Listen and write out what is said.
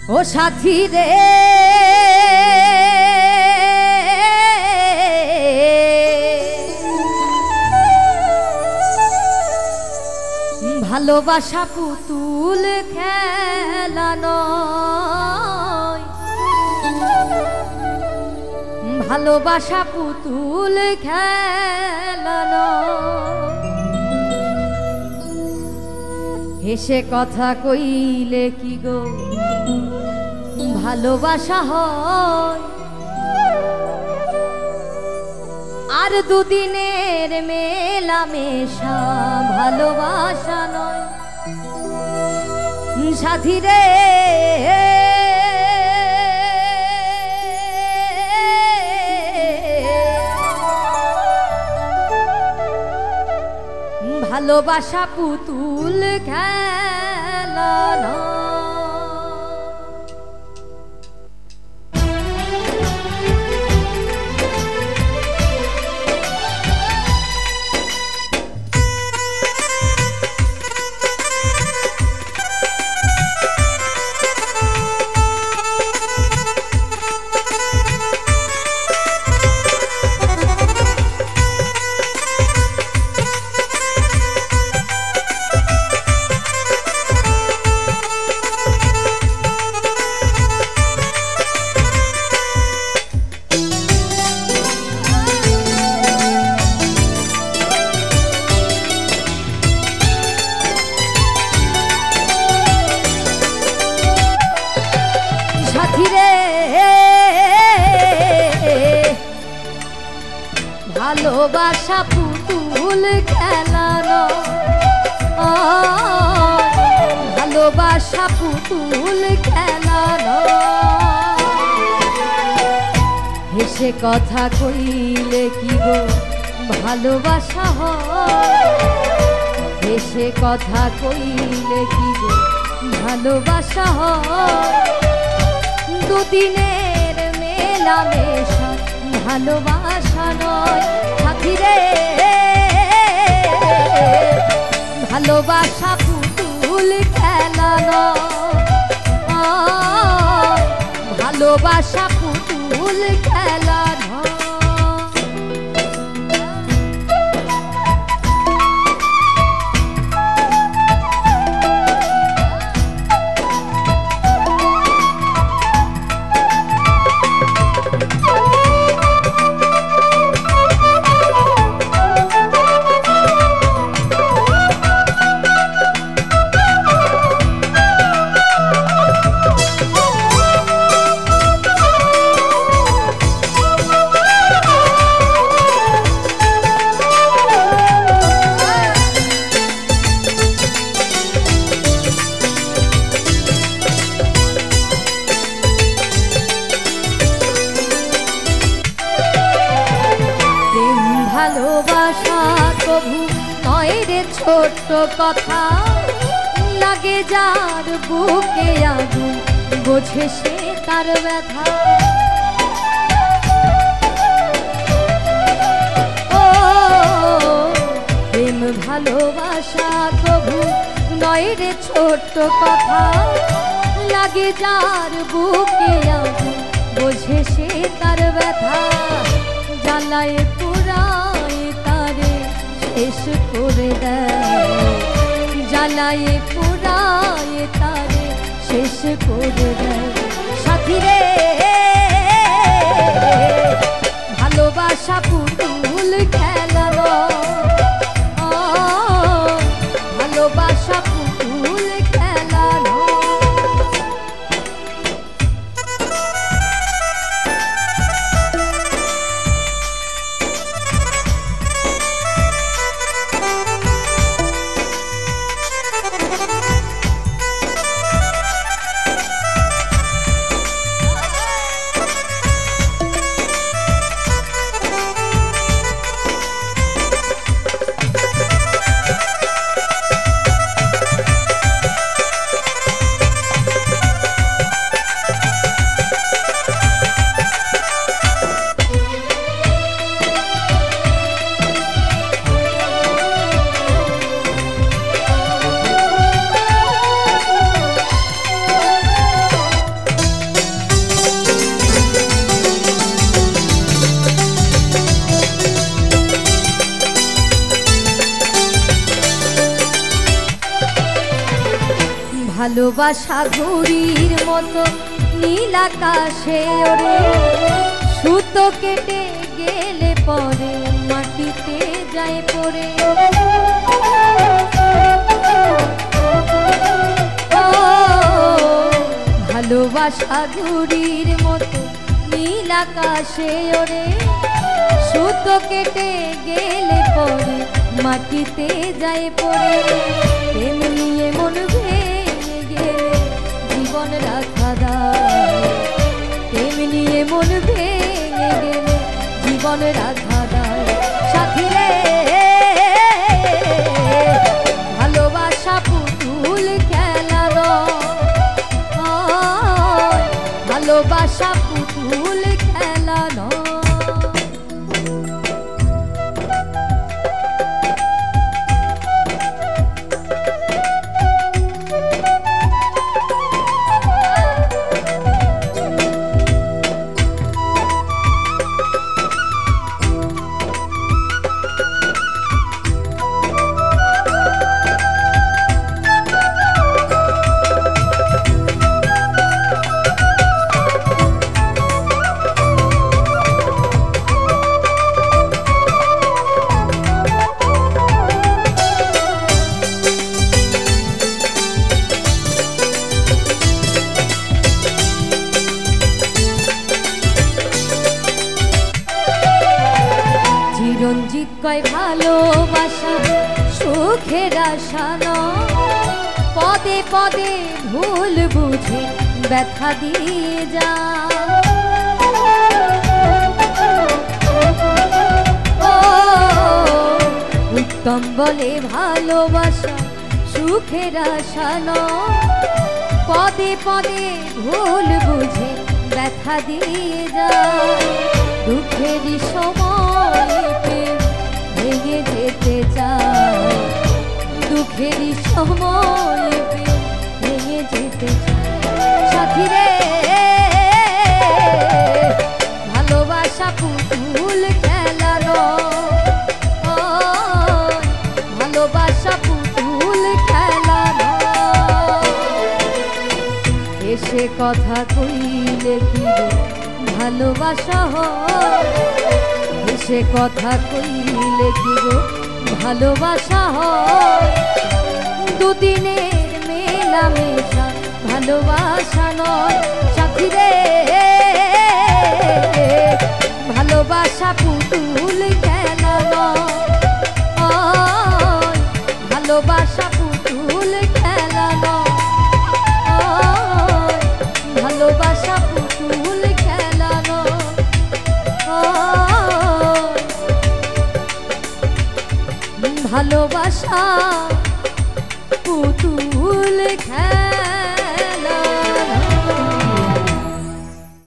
ও সাথী রে ভালোবাসা পুতুল খেলা নয়, ভালোবাসা পুতুল খেলা নয়। হেসে কথা কইলে কি গো ভালোবাসা হয়? আর দুদিনের মেলামেশা ভালোবাসা নয়। সাথী রে ভালোবাসা পুতুল খেলা নয়। ভালোবাসা পুতুল খেলা নয়, ভালোবাসা পুতুল খেলা নয়। হেসে কথা কইলে কি গো ভালোবাসা হয়? হেসে কথা কইলে কি গো ভালোবাসা হয়? দুদিনের মেলামেশা ভালোবাসা নয়। সাথী রে ভালোবাসা পুতুল খেলা নয়, ভালোবাসা পুতুল খেলা নয়। ভালোবাসা কভু নয় রে ছোট্ট কথা, লাগে যার বুকে আগুন বোঝে সে তার ব্যথা। ও প্রেম ভালোবাসা কভু নয় রে ছোট্ট কথা, লাগে যার বুকে আগুন বোঝে সে তার ব্যথা। জ্বালায় পুরায় তারে শেষ করে দেয়, জ্বালায় পুরায় তারে শেষ করে দেয়। সাথী রে ভালোবাসা পুতুল খেলা নয়, ভালোবাসা পুতুল খেলা নয়। ভালোবাসা ঘুড়ির মতো নীল আকাশে ওরে, সুতো কেটে গেলে পরে মাটিতে যায় পড়ে। ভালোবাসা ঘুড়ির মতো নীল আকাশে ওরে, সুতো কেটে গেলে পরে মাটিতে যায় পড়ে। প্রেম নিয়ে মন ভেঙে গেলে জীবন রাখা দায়, প্রেম নিয়ে মন ভেঙে গেলে জীবন রাখা দায়। সাথী রে ভালোবাসা পুতুল খেলা নয়, ভালোবাসা পুতুল খেলা নয়। চিরঞ্জিত কয় ভালোবাসা সুখের আশা নয়, পদে পদে ভুল বুঝে ব্যথা দিয়ে যা। উত্তম বলে ভালোবাসা সুখের আশা নয়, পদে পদে ভুল বুঝে ব্যথা দিয়ে যা। দুঃখের সময় ভেঙে যেতে চায়, দুঃখের সময় ভেঙে যেতে চায়। সাথী রে ভালোবাসা পুতুল খেলা নয়, ভালোবাসা পুতুল খেলা নয়। এসে কথা কইলে কি ভালোবাসা হয়, এসে কথা কইলে কি গো ভালোবাসা হয়। দুদিনের মেলামেশা ভালোবাসা নয়। সাথী রে ভালোবাসা পুতুল খেলা নয়, ভালোবাসা পুতুল খেলা নয়, ভালোবাসা পুতুল খেলা নয়, ভালোবাসা পুতুল খেলা।